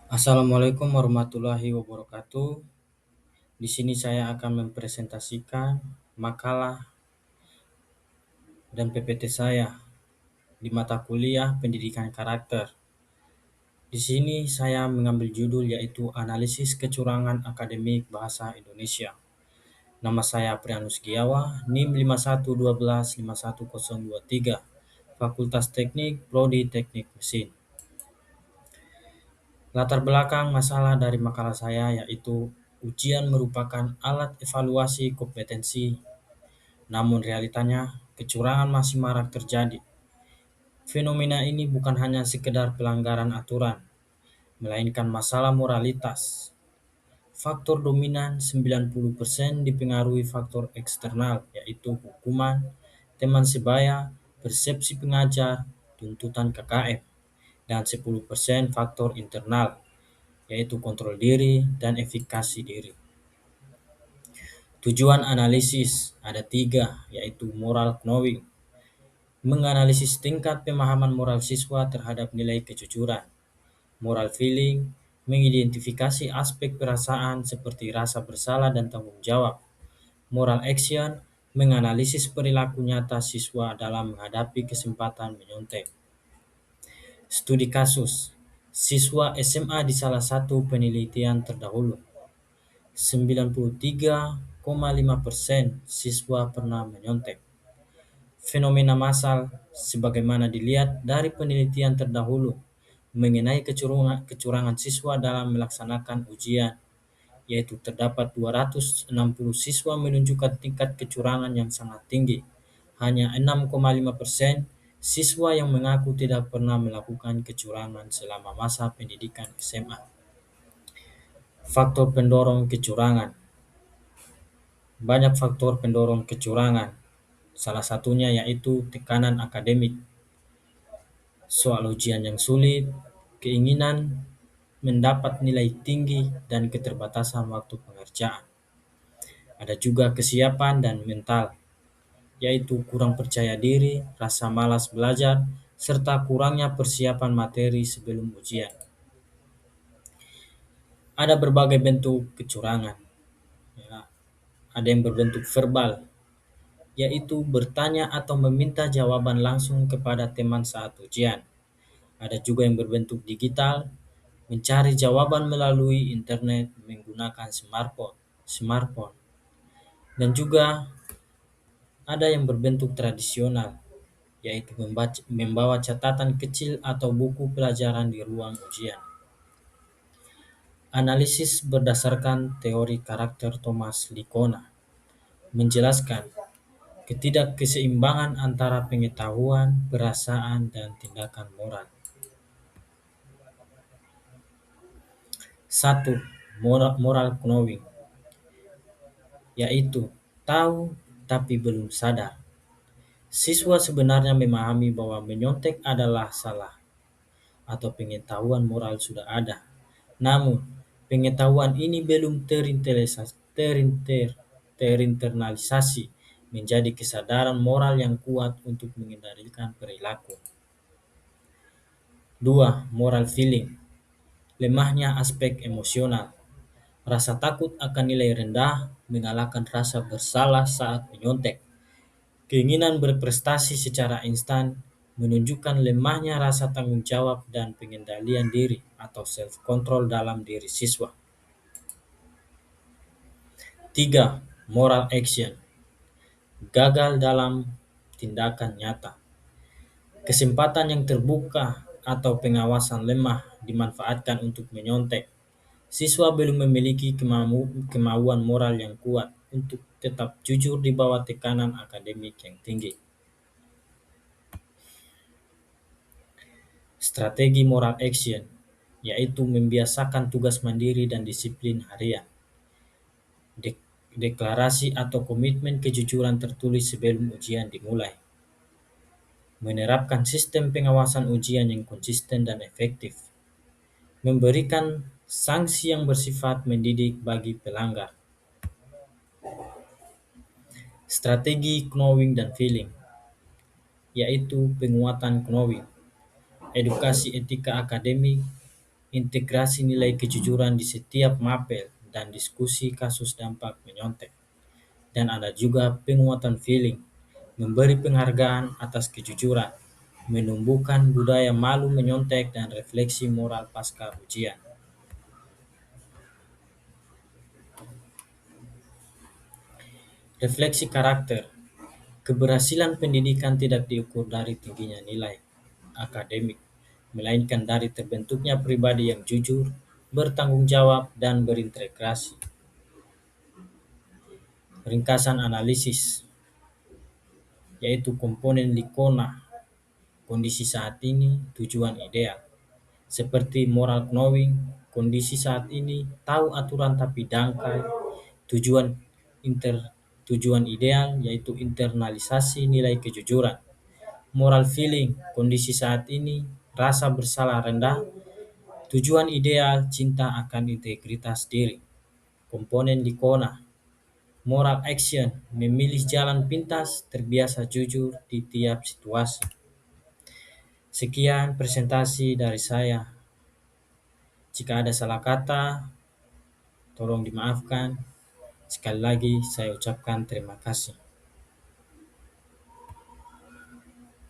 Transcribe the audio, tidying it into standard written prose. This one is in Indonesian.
Assalamualaikum warahmatullahi wabarakatuh. Di sini saya akan mempresentasikan makalah dan PPT saya di mata kuliah Pendidikan Karakter. Di sini saya mengambil judul yaitu Analisis Kecurangan Akademik Bahasa Indonesia. Nama saya Prianus Giawa, NIM 5112-51023, Fakultas Teknik, Prodi Teknik Mesin. Latar belakang masalah dari makalah saya yaitu ujian merupakan alat evaluasi kompetensi, namun realitanya kecurangan masih marak terjadi. Fenomena ini bukan hanya sekedar pelanggaran aturan, melainkan masalah moralitas. Faktor dominan 90% dipengaruhi faktor eksternal, yaitu hukuman, teman sebaya, persepsi pengajar, tuntutan KKM, dan 10% faktor internal, yaitu kontrol diri dan efikasi diri. Tujuan analisis ada tiga, yaitu moral knowing, menganalisis tingkat pemahaman moral siswa terhadap nilai kejujuran. Moral feeling, mengidentifikasi aspek perasaan seperti rasa bersalah dan tanggung jawab. Moral action, menganalisis perilaku nyata siswa dalam menghadapi kesempatan menyontek. Studi kasus, siswa SMA di salah satu penelitian terdahulu. 93,5% siswa pernah menyontek. Fenomena massal sebagaimana dilihat dari penelitian terdahulu mengenai kecurangan siswa dalam melaksanakan ujian, yaitu terdapat 260 siswa menunjukkan tingkat kecurangan yang sangat tinggi. Hanya 6,5% siswa yang mengaku tidak pernah melakukan kecurangan selama masa pendidikan SMA. Faktor pendorong kecurangan. Banyak faktor pendorong kecurangan. Salah satunya yaitu tekanan akademik, soal ujian yang sulit, keinginan mendapat nilai tinggi, dan keterbatasan waktu pengerjaan. Ada juga kesiapan dan mental, yaitu kurang percaya diri, rasa malas belajar, serta kurangnya persiapan materi sebelum ujian. Ada berbagai bentuk kecurangan. Ya, ada yang berbentuk verbal, yaitu bertanya atau meminta jawaban langsung kepada teman saat ujian. Ada juga yang berbentuk digital, mencari jawaban melalui internet menggunakan smartphone. Dan juga ada yang berbentuk tradisional, yaitu membawa catatan kecil atau buku pelajaran di ruang ujian. Analisis berdasarkan teori karakter Thomas Lickona menjelaskan ketidakseimbangan antara pengetahuan, perasaan, dan tindakan moral. 1. Moral knowing, yaitu tahu tapi belum sadar. Siswa sebenarnya memahami bahwa menyontek adalah salah atau pengetahuan moral sudah ada. Namun, pengetahuan ini belum terinternalisasi menjadi kesadaran moral yang kuat untuk mengendalikan perilaku. 2. Moral feeling, lemahnya aspek emosional. Rasa takut akan nilai rendah mengalahkan rasa bersalah saat menyontek. Keinginan berprestasi secara instan menunjukkan lemahnya rasa tanggung jawab dan pengendalian diri atau self-control dalam diri siswa. 3. Moral action, gagal dalam tindakan nyata. Kesempatan yang terbuka atau pengawasan lemah dimanfaatkan untuk menyontek. Siswa belum memiliki kemauan moral yang kuat untuk tetap jujur di bawah tekanan akademik yang tinggi. Strategi moral action, yaitu membiasakan tugas mandiri dan disiplin harian. Deklarasi atau komitmen kejujuran tertulis sebelum ujian dimulai. Menerapkan sistem pengawasan ujian yang konsisten dan efektif. Memberikan sanksi yang bersifat mendidik bagi pelanggar. Strategi knowing dan feeling, yaitu penguatan knowing, edukasi etika akademik, integrasi nilai kejujuran di setiap mapel dan diskusi kasus dampak menyontek. Dan ada juga penguatan feeling, memberi penghargaan atas kejujuran, menumbuhkan budaya malu menyontek dan refleksi moral pasca ujian. Refleksi karakter, keberhasilan pendidikan tidak diukur dari tingginya nilai akademik, melainkan dari terbentuknya pribadi yang jujur, bertanggung jawab, dan berintegrasi. Ringkasan analisis, yaitu komponen Likona, kondisi saat ini, tujuan ideal. Seperti moral knowing, kondisi saat ini, tahu aturan tapi dangkal, tujuan inter tujuan ideal yaitu internalisasi nilai kejujuran. Moral feeling, kondisi saat ini, rasa bersalah rendah, tujuan ideal, cinta akan integritas diri. Komponen Likona, moral action, memilih jalan pintas, terbiasa jujur di tiap situasi. Sekian presentasi dari saya. Jika ada salah kata, tolong dimaafkan. Sekali lagi saya ucapkan terima kasih.